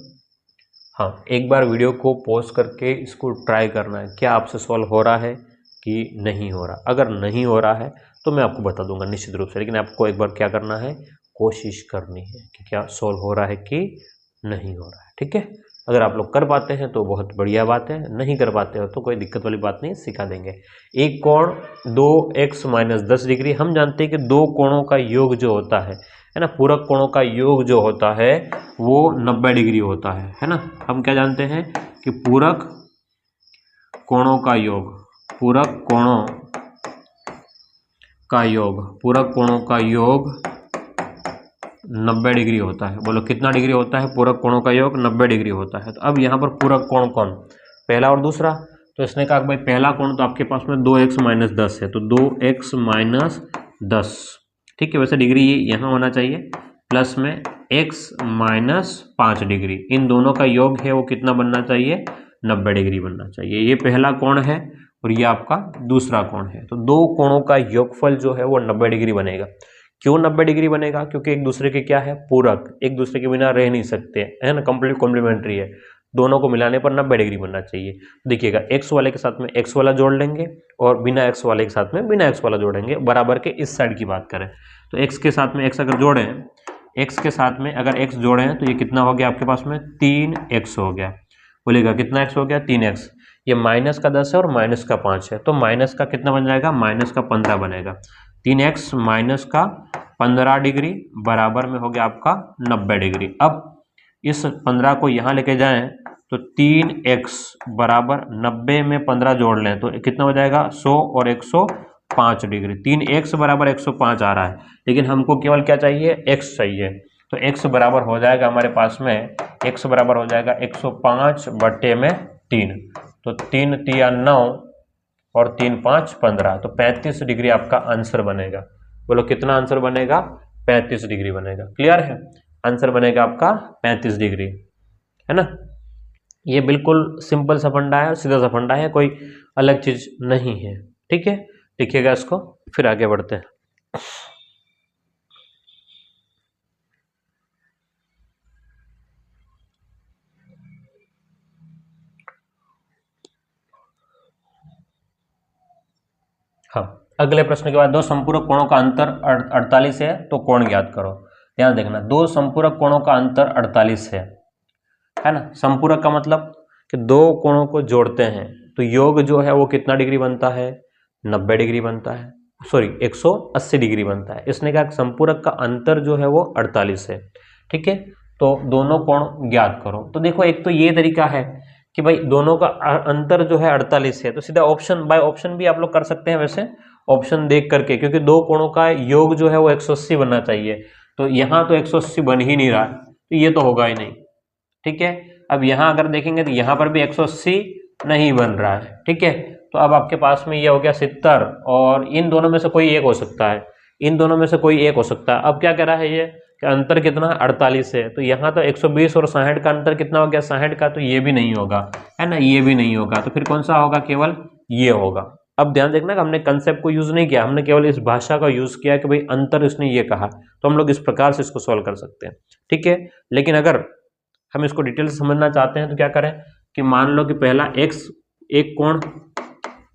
हाँ, एक बार वीडियो को पॉज करके इसको ट्राई करना है, क्या आपसे सॉल्व हो रहा है कि नहीं हो रहा। अगर नहीं हो रहा है तो मैं आपको बता दूंगा निश्चित रूप से, लेकिन आपको एक बार क्या करना है, कोशिश करनी है कि क्या सॉल्व हो रहा है कि नहीं हो रहा है। ठीक है, अगर आप लोग कर पाते हैं तो बहुत बढ़िया बात है, नहीं कर पाते हो तो कोई दिक्कत वाली बात नहीं, सिखा देंगे। एक कोण 2x - 10 डिग्री, हम जानते हैं कि दो कोणों का योग जो होता है ना, पूरक कोणों का योग जो होता है वो 90 डिग्री होता है ना। हम क्या जानते हैं कि पूरक कोणों का योग, पूरक कोणों का योग, पूरक कोणों का योग 90 डिग्री होता है। बोलो कितना डिग्री होता है? पूरक कोणों का योग 90 डिग्री होता है। तो अब यहाँ पर पूरक कोण कौन? पहला और दूसरा। तो इसने कहा भाई पहला कोण तो आपके पास में 2x - 10 है, तो 2x - 10, ठीक है। वैसे डिग्री ये यहाँ होना चाहिए, प्लस में x - 5 डिग्री, इन दोनों का योग है वो कितना बनना चाहिए? 90 डिग्री बनना चाहिए। ये पहला कोण है और ये आपका दूसरा कोण है। तो दो कोणों का योगफल जो है वो 90 डिग्री बनेगा। क्यों 90 डिग्री बनेगा? क्योंकि एक दूसरे के क्या है? पूरक, एक दूसरे के बिना रह नहीं सकते, है ना, कंप्लीट कॉम्प्लीमेंट्री है। दोनों को मिलाने पर 90 डिग्री बनना चाहिए। देखिएगा, x वाले के साथ में x वाला जोड़ लेंगे और बिना x वाले के साथ में बिना x वाला जोड़ेंगे, बराबर के इस साइड की बात करें तो x के साथ में x अगर जोड़ें, x के साथ में अगर x जोड़ें तो ये कितना हो गया आपके पास में? 3x हो गया। बोलेगा कितना x हो गया? 3x। ये माइनस का 10 है और माइनस का 5 है, तो माइनस का कितना बन जाएगा? माइनस का 15 बनेगा। 3x माइनस का 15 डिग्री बराबर में हो गया आपका 90 डिग्री। अब इस 15 को यहाँ लेके जाएं तो 3x बराबर 90 में 15 जोड़ लें तो कितना हो जाएगा? 100 और 105 डिग्री। 3x बराबर 105 आ रहा है, लेकिन हमको केवल क्या चाहिए? x चाहिए। तो x बराबर हो जाएगा हमारे पास में, x बराबर हो जाएगा 105/3, तो 3 तिया 9 और 3 5 15, तो 35 डिग्री आपका आंसर बनेगा। बोलो कितना आंसर बनेगा? 35 डिग्री बनेगा। क्लियर है? आंसर बनेगा आपका 35 डिग्री, है ना। ये बिल्कुल सिंपल सा फंडा है, सीधा सा फंडा है, कोई अलग चीज नहीं है। ठीक है, लिखिएगा इसको, फिर आगे बढ़ते हैं। हाँ, अगले प्रश्न के बाद, दो संपूरक कोणों का अंतर 48 है तो कोण ज्ञात करो। ध्यान देखना, दो संपूरक कोणों का अंतर 48 है ना। संपूरक का मतलब कि दो कोणों को जोड़ते हैं तो योग जो है वो कितना डिग्री बनता है? 90 डिग्री बनता है, सॉरी 180 डिग्री बनता है। इसने कहा संपूरक का अंतर जो है वो 48 है। ठीक है, तो दोनों कोण ज्ञात करो। तो देखो, एक तो ये तरीका है कि भाई दोनों का अंतर जो है 48 है, तो सीधा ऑप्शन बाय ऑप्शन भी आप लोग कर सकते हैं। वैसे ऑप्शन देख करके, क्योंकि दो कोणों का योग जो है वो 180 बनना चाहिए, तो यहाँ तो 180 बन ही नहीं रहा है, तो ये तो होगा ही नहीं। ठीक है, अब यहाँ अगर देखेंगे तो यहाँ पर भी 180 नहीं बन रहा है। ठीक है, तो अब आपके पास में ये हो गया 70, और इन दोनों में से कोई एक हो सकता है, इन दोनों में से कोई एक हो सकता है। अब क्या कह रहा है ये कि अंतर कितना 48 है, तो यहाँ तो 120 और 60 का अंतर कितना हो गया 60 का, तो ये भी नहीं होगा, है ना, ये भी नहीं होगा, तो फिर कौन सा होगा, केवल ये होगा। अब ध्यान देखना कि हमने कंसेप्ट को यूज नहीं किया, हमने केवल इस भाषा का यूज किया कि भाई अंतर इसने ये कहा, तो हम लोग इस प्रकार से इसको सॉल्व कर सकते हैं। ठीक है, लेकिन अगर हम इसको डिटेल से समझना चाहते हैं तो क्या करें कि मान लो कि पहला एक्स एक कोण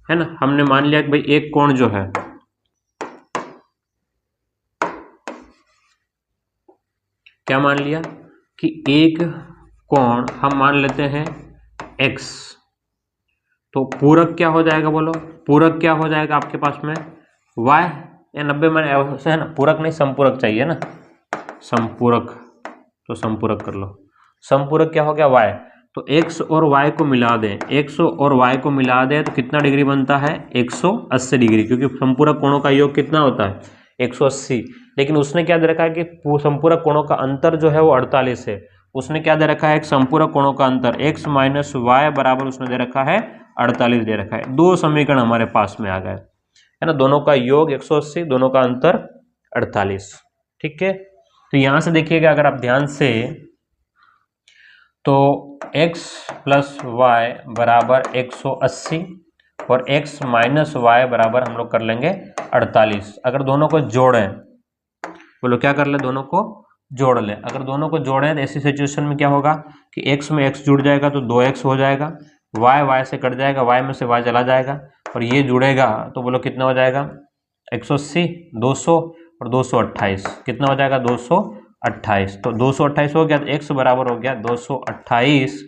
है ना, हमने मान लिया कि भाई एक कोण जो है क्या मान लिया कि एक कोण हम मान लेते हैं x, तो पूरक क्या हो जाएगा, बोलो पूरक क्या हो जाएगा आपके पास में y या 90 में है ना, पूरक नहीं संपूरक चाहिए ना, संपूरक, तो संपूरक कर लो, संपूरक क्या हो गया y, तो x और y को मिला दें, x और y को मिला दें तो कितना डिग्री बनता है 180 डिग्री, क्योंकि संपूरक कोणों का योग कितना होता है 180। लेकिन उसने क्या दे रखा है कि संपूरक कोणों का अंतर जो है वो 48 है, उसने क्या दे रखा है एक संपूरक कोणों का अंतर x माइनस वाई बराबर उसने दे रखा है 48 दे रखा है। दो समीकरण हमारे पास में आ गए, है ना, दोनों का योग 180, दोनों का अंतर 48। ठीक है, तो यहां से देखिएगा अगर आप ध्यान से, तो x प्लस वाई बराबर 180 और x माइनस वाई बराबर हम लोग कर लेंगे 48। अगर दोनों को जोड़ें, बोलो क्या कर ले, दोनों को जोड़ ले, अगर दोनों को जोड़ें तो ऐसी सिचुएशन में क्या होगा कि x में x जुड़ जाएगा तो 2x हो जाएगा, y से कट जाएगा, y में से y चला जाएगा, और ये जुड़ेगा तो बोलो कितना हो जाएगा 180, 200 और 228 कितना हो जाएगा 228, तो 228 हो गया, तो x बराबर हो गया 228,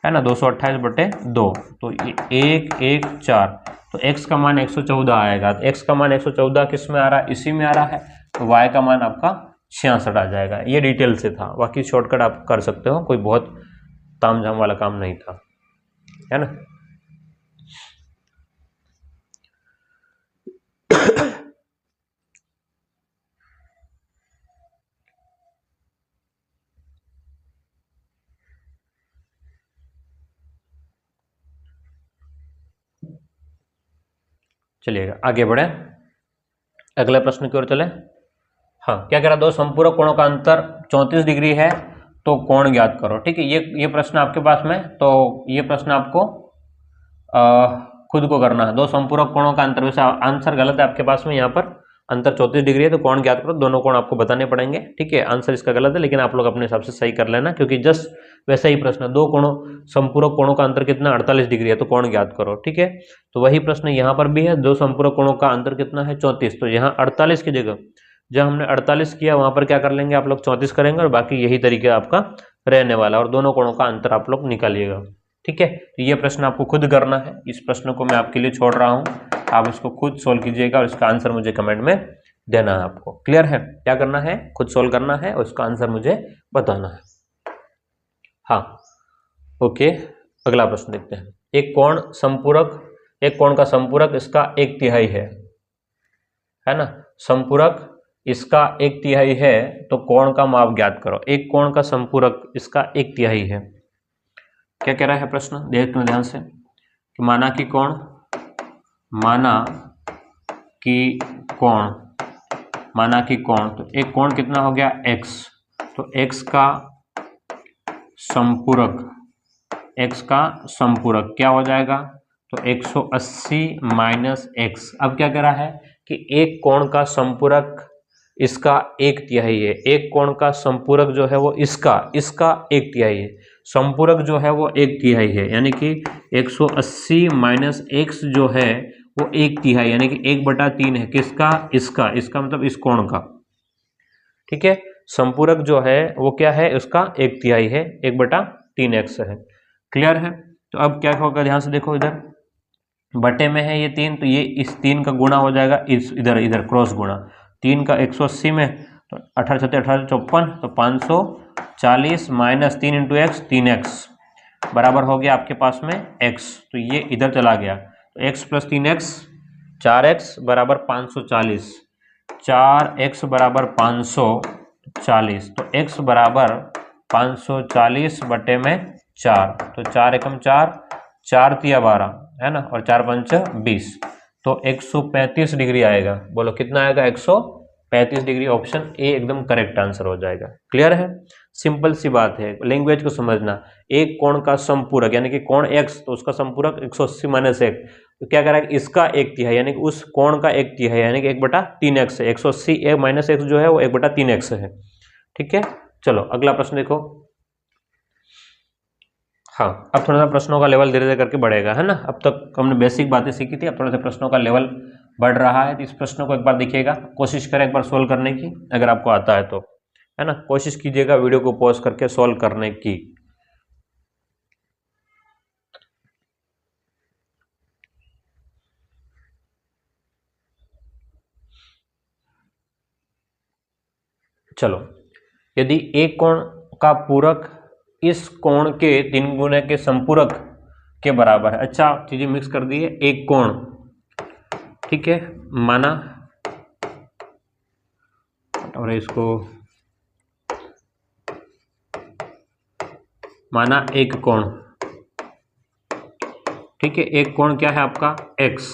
है ना, 228/2, तो ये 1 1 4, तो x का मान 114 आएगा, तो x का मान 114 किस में आ रहा है, इसी में आ रहा है, तो y का मान आपका 66 आ जाएगा। ये डिटेल से था, बाकी शॉर्टकट आप कर सकते हो, कोई बहुत तामझाम वाला काम नहीं था, है ना। चलिएगा आगे बढ़े, अगले प्रश्न की ओर चले। हाँ, क्या कह रहा, दो संपूरक कोणों का अंतर 34 डिग्री है तो कोण ज्ञात करो। ठीक है, ये प्रश्न आपके पास में, तो ये प्रश्न आपको खुद को करना है। दो संपूरक कोणों का अंतर, वैसे आंसर गलत है आपके पास में, यहाँ पर अंतर 34 डिग्री है तो कोण ज्ञात करो, दोनों कोण आपको बताने पड़ेंगे। ठीक है, आंसर इसका गलत है, लेकिन आप लोग अपने हिसाब से सही कर लेना, क्योंकि जस्ट वैसा ही प्रश्न, दो कोणों संपूरक कोणों का अंतर कितना 48 डिग्री है तो कोण ज्ञात करो। ठीक है, तो वही प्रश्न यहाँ पर भी है, दो संपूरक कोणों का अंतर कितना है 34, तो यहाँ 48 की जगह जब हमने 48 किया वहां पर क्या कर लेंगे आप लोग 34 करेंगे, और बाकी यही तरीका आपका रहने वाला, और दोनों कोणों का अंतर आप लोग निकालिएगा। ठीक है, तो ये प्रश्न आपको खुद करना है, इस प्रश्न को मैं आपके लिए छोड़ रहा हूं, आप इसको खुद सोल्व कीजिएगा और इसका आंसर मुझे कमेंट में देना है। आपको क्लियर है क्या करना है, खुद सोल्व करना है और इसका आंसर मुझे बताना है। हाँ ओके, अगला प्रश्न देखते हैं। एक कोण का संपूरक इसका 1/3 है ना, संपूरक इसका 1/3 है तो कोण का माप ज्ञात करो। एक कोण का संपूरक इसका 1/3 है, क्या कह रहा है प्रश्न, देखना ध्यान से, कि माना कि कोण तो एक कोण कितना हो गया x, तो x का संपूरक क्या हो जाएगा, तो 180 माइनस x। अब क्या कह रहा है कि एक कोण का संपूरक इसका 1/3 है, एक कोण का संपूरक जो है वो इसका 1/3 है, संपूरक जो है वो 1/3 है, यानी कि 180 माइनस x जो है वो 1/3 यानी कि 1/3 है, किसका, इसका मतलब इस कोण का। ठीक है, संपूरक जो है वो क्या है, उसका 1/3 है, 1/3x है। क्लियर है, तो अब क्या होगा, ध्यान से देखो, इधर बटे में है ये 3, तो ये इस 3 का गुणा हो जाएगा, इस इधर क्रॉस गुणा, 3 का 180 में, तो 18 18 54, तो 540 माइनस 3 इंटू एक्स 3x बराबर हो गया आपके पास में x, तो ये इधर चला गया, तो x प्लस 3x 4x बराबर 540, 4x बराबर 540, तो x बराबर 540 बटे में 4, तो 4 एकम 4, 4 तिया 12 है ना, और 4 पंच 20, तो 135 डिग्री आएगा। बोलो कितना आएगा? 135 डिग्री। ऑप्शन ए एकदम करेक्ट आंसर हो जाएगा। क्लियर है? सिंपल सी बात है, लैंग्वेज को समझना। एक कोण का समपूरक यानी कि कोण x, तो उसका समपूरक 180 माइनस 1, तो क्या करेगा? इसका 1/3 यानी कि उस कोण का 1/3 यानी कि 1/3x है। 180 माइनस x जो है वो 1/3x है। ठीक है, चलो अगला प्रश्न देखो। हाँ, अब थोड़ा सा प्रश्नों का लेवल धीरे धीरे करके बढ़ेगा, है ना। अब तक हमने बेसिक बातें सीखी थी, अब थोड़ा सा प्रश्नों का लेवल बढ़ रहा है। तो इस प्रश्न को एक बार देखिएगा, कोशिश करें एक बार सोल्व करने की, अगर आपको आता है तो, है ना। कोशिश कीजिएगा वीडियो को पॉज करके सोल्व करने की। चलो, यदि एक कोण का पूरक इस कोण के 3 गुने के संपूरक के बराबर है। अच्छा, चीजें मिक्स कर दी है। एक कोण, ठीक है, माना, और इसको माना एक कोण, ठीक है। एक कोण क्या है आपका? x,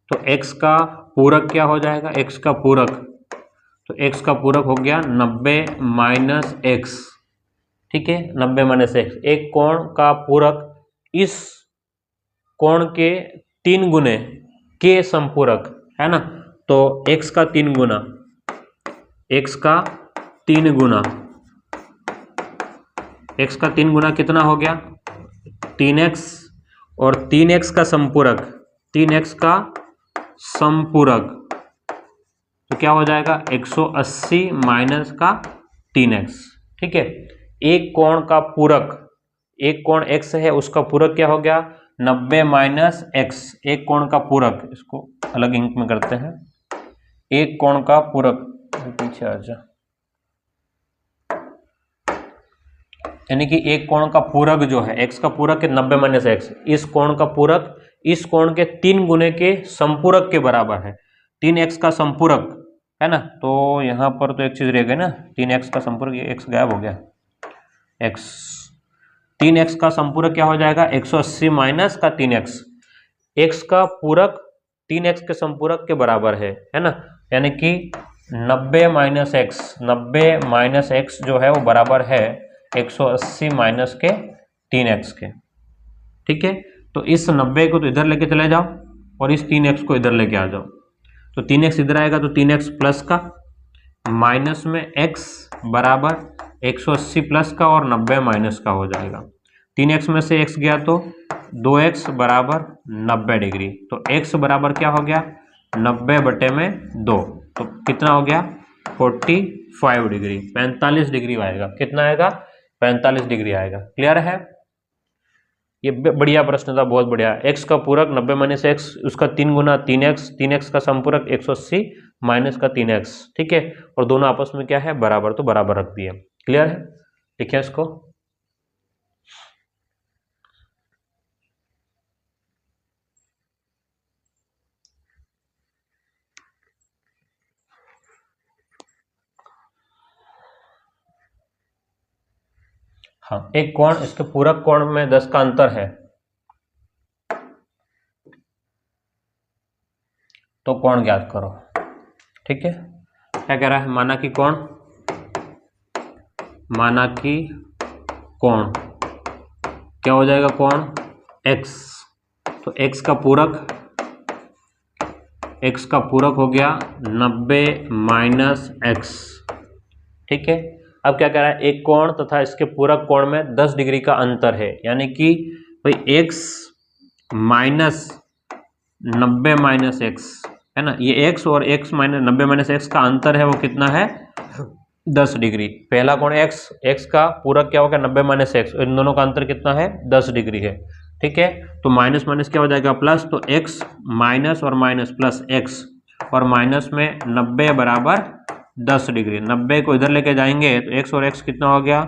तो x का पूरक क्या हो जाएगा? x का पूरक, तो x का पूरक हो गया 90 माइनस x, ठीक है, 90 माइनस x। एक कोण का पूरक इस कोण के 3 गुने के संपूरक, है ना, तो x का 3 गुना, x का 3 गुना, x का 3 गुना कितना हो गया? 3x, और 3x का संपूरक, 3x का संपूरक, तो क्या हो जाएगा? 180 माइनस का 3x, ठीक है। एक कोण का पूरक, एक कोण x है, उसका पूरक क्या हो गया? 90 माइनस x। एक कोण का पूरक, इसको अलग इंक में करते हैं। एक कोण का पूरक, पीछे आ जा, यानी कि एक कोण का पूरक जो है, x का पूरक है 90 माइनस x, इस कोण का पूरक इस कोण के 3 गुने के संपूरक के बराबर है। 3x का संपूरक, है ना, तो यहां पर तो एक चीज रह गई ना, 3x का संपूरक, ये x गायब हो गया, x, 3x का संपूरक क्या हो जाएगा? 180 माइनस का 3x। x का पूरक 3x के संपूरक के बराबर है ना, यानी कि 90 माइनस x, 90 माइनस x जो है वो बराबर है 180 माइनस के 3x के, ठीक है। तो इस 90 को तो इधर लेके चले जाओ और इस 3x को इधर लेके आ जाओ, तो 3x इधर आएगा, तो 3x प्लस का, माइनस में x बराबर 180 प्लस का और 90 माइनस का हो जाएगा। 3x में से x गया तो 2x बराबर 90 डिग्री, तो x बराबर क्या हो गया? 90 बटे में 2, तो कितना हो गया? 45 डिग्री, 45 डिग्री आएगा। कितना आएगा? 45 डिग्री आएगा। क्लियर है? ये बढ़िया प्रश्न था, बहुत बढ़िया। x का पूरक 90 माइनस x, उसका 3 गुना 3x, 3x का संपूरक 180 माइनस का 3x, ठीक है, और दोनों आपस में क्या है? बराबर, तो बराबर रख दिए। क्लियर है? लिखिए इसको। हाँ, एक कोण, इसके पूरक कोण में 10 का अंतर है, तो कोण ज्ञात करो, ठीक है। क्या कह रहा है? माना कि कोण, माना कि कोण क्या हो जाएगा? कोण x, तो x का पूरक, x का पूरक हो गया 90 माइनस x, ठीक है। अब क्या कह रहा है? एक कोण तथा इसके पूरक कोण में 10 डिग्री का अंतर है, यानी कि भाई x माइनस 90 माइनस x, है ना, ये x और x माइनस 90 माइनस x का अंतर है, वो कितना है? 10 डिग्री। पहला कोण x, x का पूरक क्या होगा? 90 माइनस x, इन दोनों का अंतर कितना है? 10 डिग्री है, ठीक है। तो माइनस माइनस क्या हो जाएगा? प्लस, तो x माइनस और माइनस प्लस x, और माइनस में 90 बराबर 10 डिग्री। 90 को इधर लेके जाएंगे तो x और x कितना हो गया?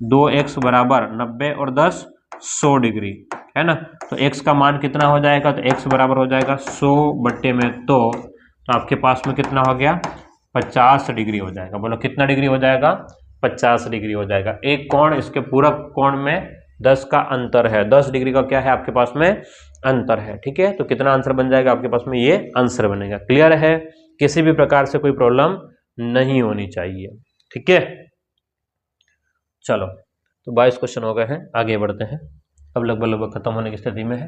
2x बराबर 90 और 10 100 डिग्री, है ना। तो x का मान कितना हो जाएगा, तो x बराबर हो जाएगा 100/100, तो आपके पास में कितना हो गया, 50 डिग्री हो जाएगा। बोलो कितना डिग्री हो जाएगा, 50 डिग्री हो जाएगा। एक कोण इसके पूरक कोण में 10 का अंतर है, 10 डिग्री का क्या है आपके पास में अंतर है, ठीक है। तो कितना आंसर बन जाएगा आपके पास में, ये आंसर बनेगा। क्लियर है, किसी भी प्रकार से कोई प्रॉब्लम नहीं होनी चाहिए, ठीक है। चलो, तो 22 क्वेश्चन हो गए हैं, आगे बढ़ते हैं। अब लगभग खत्म होने की स्थिति में है।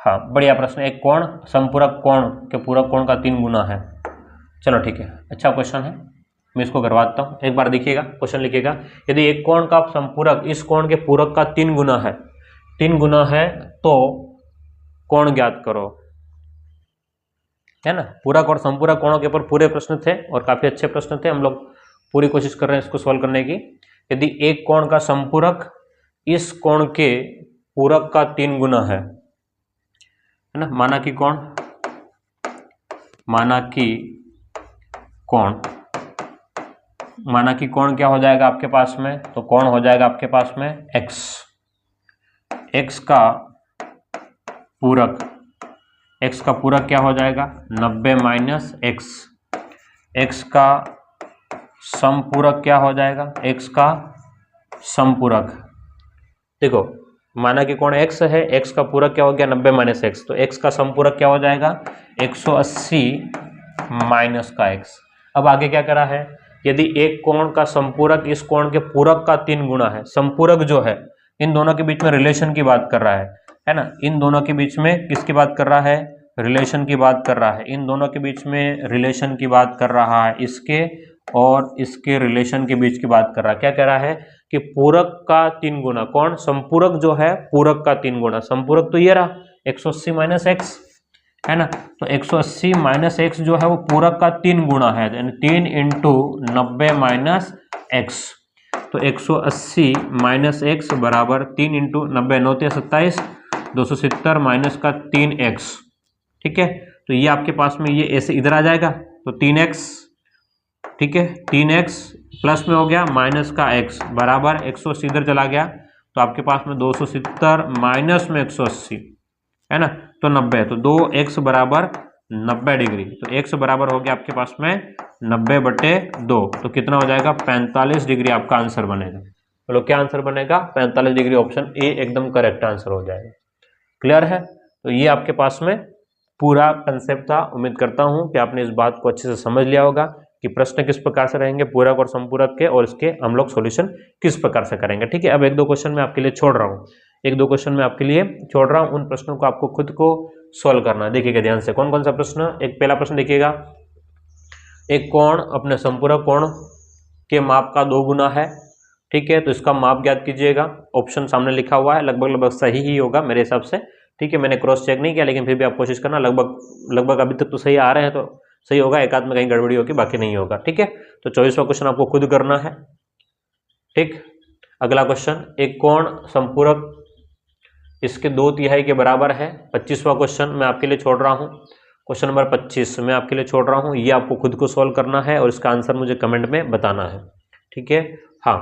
हाँ, बढ़िया प्रश्न। एक कोण संपूरक कोण के पूरक कोण का 3 गुना है। चलो ठीक है, अच्छा क्वेश्चन है, मैं इसको करवाता हूँ। एक बार देखिएगा, क्वेश्चन लिखिएगा। यदि एक कोण का संपूरक इस कोण के पूरक का 3 गुना है, 3 गुना है, तो कोण ज्ञात करो, है ना। पूरक और संपूरक कोणों के ऊपर पूरे प्रश्न थे और काफी अच्छे प्रश्न थे। हम लोग पूरी कोशिश कर रहे हैं इसको सॉल्व करने की। यदि एक कोण का संपूरक इस कोण के पूरक का 3 गुना है ना, माना कि कोण क्या हो जाएगा आपके पास में, तो कोण हो जाएगा आपके पास में x का पूरक क्या हो जाएगा 90 माइनस x का समपूरक क्या हो जाएगा, x का समपूरक। देखो, माना कि कोण x है, x का पूरक क्या हो गया 90 माइनस x, तो x का समपूरक क्या हो जाएगा 180 माइनस का x। अब आगे क्या करा है, यदि एक कोण का संपूरक इस कोण के पूरक का 3 गुना है, संपूरक जो है इन दोनों के बीच में रिलेशन की बात कर रहा है ना। इन दोनों के बीच में किसकी बात कर रहा है, रिलेशन की बात कर रहा है। इन दोनों के बीच में रिलेशन की बात कर रहा है, इसके और इसके रिलेशन के बीच की बात कर रहा है। क्या कह रहा है कि पूरक का 3 गुना, कौन संपूरक जो है पूरक का 3 गुना, संपूरक तो ये रहा 180 माइनस एक्स, है ना। तो 180 माइनस एक्स जो है वो पूरक का 3 गुना है, यानी 3 इंटू 90 माइनस एक्स। तो 180 माइनस एक्स बराबर 3 इंटू 90, 9 27, 270 माइनस का 3x, ठीक है। तो ये आपके पास में ये ऐसे इधर आ जाएगा, तो 3x, ठीक है। 3x प्लस में हो गया माइनस का x बराबर 180 इधर चला गया, तो आपके पास में 270 माइनस में 180, है ना, तो 90, तो 2x बराबर 90 डिग्री। तो x बराबर हो गया आपके पास में 90/2, तो कितना हो जाएगा 45 डिग्री आपका आंसर बनेगा। बोलो क्या आंसर बनेगा, 45 डिग्री। ऑप्शन ए एकदम करेक्ट आंसर हो जाएगा। क्लियर है, तो ये आपके पास में पूरा कंसेप्ट था। उम्मीद करता हूं कि आपने इस बात को अच्छे से समझ लिया होगा कि प्रश्न किस प्रकार से रहेंगे पूरक और संपूरक के, और इसके हम लोग सॉल्यूशन किस प्रकार से करेंगे, ठीक है। अब 1-2 क्वेश्चन मैं आपके लिए छोड़ रहा हूँ, 1-2 क्वेश्चन मैं आपके लिए छोड़ रहा हूँ। उन प्रश्नों को आपको खुद को सॉल्व करना है। देखिएगा ध्यान से, कौन कौन सा प्रश्न। एक पहला प्रश्न देखिएगा, एक कोण अपने संपूरक कोण के माप का 2 गुना है, ठीक है। तो इसका माप ज्ञात कीजिएगा। ऑप्शन सामने लिखा हुआ है, लगभग सही ही होगा मेरे हिसाब से, ठीक है। मैंने क्रॉस चेक नहीं किया, लेकिन फिर भी आप कोशिश करना, लगभग अभी तक तो सही आ रहे हैं, तो सही होगा। एक आध में कहीं गड़बड़ी होगी, बाकी नहीं होगा, ठीक है। तो 24वां क्वेश्चन आपको खुद करना है, ठीक। अगला क्वेश्चन, एक कोण संपूरक इसके 2/3 के बराबर है। 25वां क्वेश्चन मैं आपके लिए छोड़ रहा हूँ, क्वेश्चन नंबर 25 मैं आपके लिए छोड़ रहा हूँ। ये आपको खुद को सॉल्व करना है और इसका आंसर मुझे कमेंट में बताना है, ठीक है। हाँ,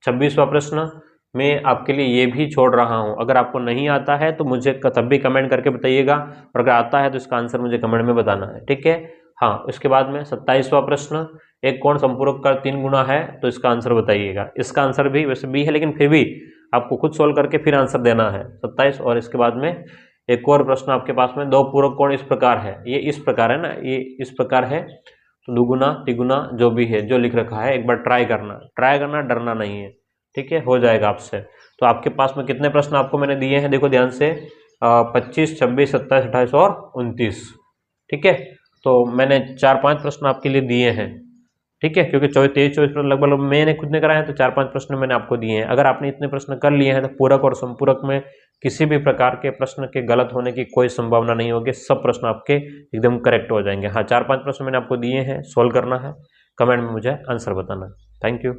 26वां प्रश्न मैं आपके लिए ये भी छोड़ रहा हूँ। अगर आपको नहीं आता है तो मुझे तब भी कमेंट करके बताइएगा, और अगर आता है तो इसका आंसर मुझे कमेंट में बताना है, ठीक है। हाँ, उसके बाद में 27वां प्रश्न, एक कोण संपूरक का 3 गुना है, तो इसका आंसर बताइएगा। इसका आंसर भी वैसे बी है, लेकिन फिर भी आपको खुद सोल्व करके फिर आंसर देना है 27। और इसके बाद में एक और प्रश्न आपके पास में, 2 पूरक कोण इस प्रकार है, ये इस प्रकार है ना, ये इस प्रकार है, तो दुगुना तिगुना जो भी है जो लिख रखा है, एक बार ट्राई करना, डरना नहीं है, ठीक है, हो जाएगा आपसे। तो आपके पास में कितने प्रश्न आपको मैंने दिए हैं, देखो ध्यान से, 25, 26, 27, 28 और 29, ठीक है। तो मैंने 4-5 प्रश्न आपके लिए दिए हैं, ठीक है, क्योंकि 23-24 प्रश्न लगभग मैंने खुद ने कराए हैं, तो 4-5 प्रश्न मैंने आपको दिए हैं। अगर आपने इतने प्रश्न कर लिए हैं तो पूरक और संपूरक में किसी भी प्रकार के प्रश्न के गलत होने की कोई संभावना नहीं होगी, सब प्रश्न आपके एकदम करेक्ट हो जाएंगे। हाँ, 4-5 प्रश्न मैंने आपको दिए हैं, सोल्व करना है, कमेंट में मुझे आंसर बताना है। Thank you.